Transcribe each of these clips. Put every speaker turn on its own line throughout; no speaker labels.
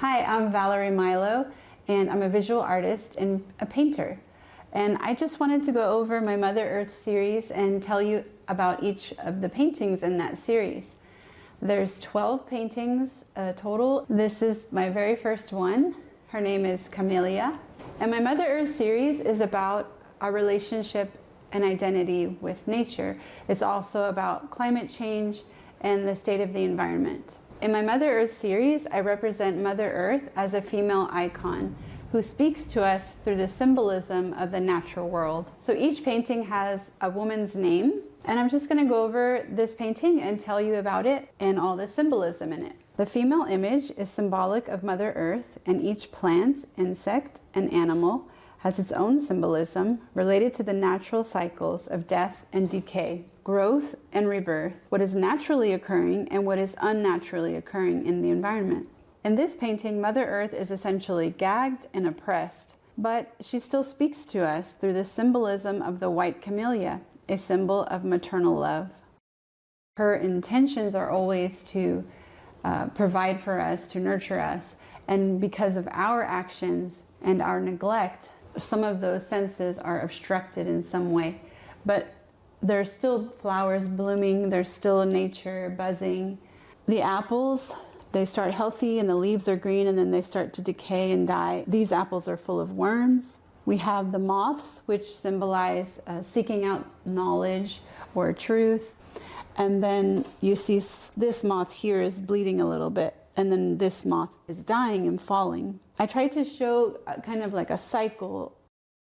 Hi, I'm Valerie Milo, and I'm a visual artist and a painter. And I just wanted to go over my Mother Earth series and tell you about each of the paintings in that series. There's 12 paintings total. This is my very first one. Her name is Camelia. And my Mother Earth series is about our relationship and identity with nature. It's also about climate change and the state of the environment. In my Mother Earth series, I represent Mother Earth as a female icon who speaks to us through the symbolism of the natural world. So each painting has a woman's name, and I'm just going to go over this painting and tell you about it and all the symbolism in it. The female image is symbolic of Mother Earth, and each plant, insect, and animal has its own symbolism related to the natural cycles of death and decay, growth and rebirth, what is naturally occurring and what is unnaturally occurring in the environment. In this painting, Mother Earth is essentially gagged and oppressed, but she still speaks to us through the symbolism of the white camellia, a symbol of maternal love. Her intentions are always to provide for us, to nurture us, and because of our actions and our neglect, some of those senses are obstructed in some way, but there's still flowers blooming, there's still nature buzzing. The apples, they start healthy and the leaves are green and then they start to decay and die. These apples are full of worms. We have the moths, which symbolize seeking out knowledge or truth. And then you see this moth here is bleeding a little bit, and then this moth is dying and falling. I tried to show kind of like a cycle.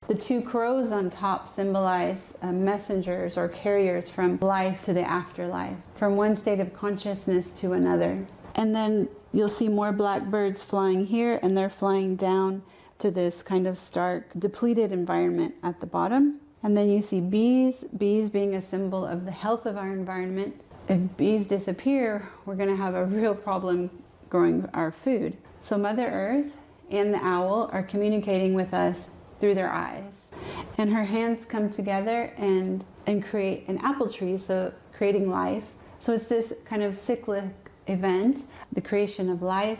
The two crows on top symbolize messengers or carriers from life to the afterlife, from one state of consciousness to another. And then you'll see more blackbirds flying here, and they're flying down to this kind of stark, depleted environment at the bottom. And then you see bees being a symbol of the health of our environment. If bees disappear, we're going to have a real problem growing our food. So Mother Earth and the owl are communicating with us through their eyes. And her hands come together and create an apple tree, so creating life. So it's this kind of cyclic event, the creation of life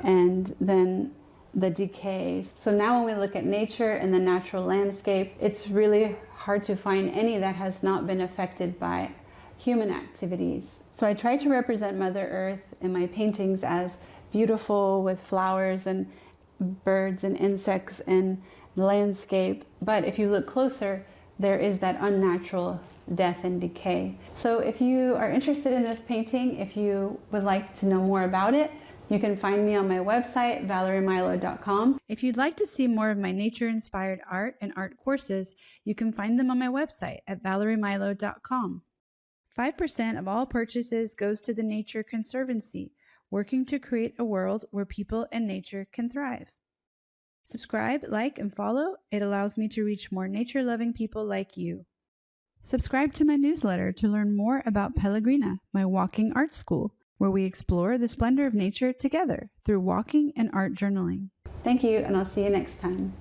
and then the decay. So now when we look at nature and the natural landscape, it's really hard to find any that has not been affected by human activities. So I try to represent Mother Earth in my paintings as beautiful with flowers and birds and insects and landscape. But if you look closer, there is that unnatural death and decay. So if you are interested in this painting, if you would like to know more about it, you can find me on my website, valeriemilo.com.
If you'd like to see more of my nature-inspired art and art courses, you can find them on my website at valeriemilo.com. 5% of all purchases goes to the Nature Conservancy, working to create a world where people and nature can thrive. Subscribe, like, and follow. It allows me to reach more nature-loving people like you. Subscribe to my newsletter to learn more about Pellegrina, my walking art school, where we explore the splendor of nature together through walking and art journaling.
Thank you, and I'll see you next time.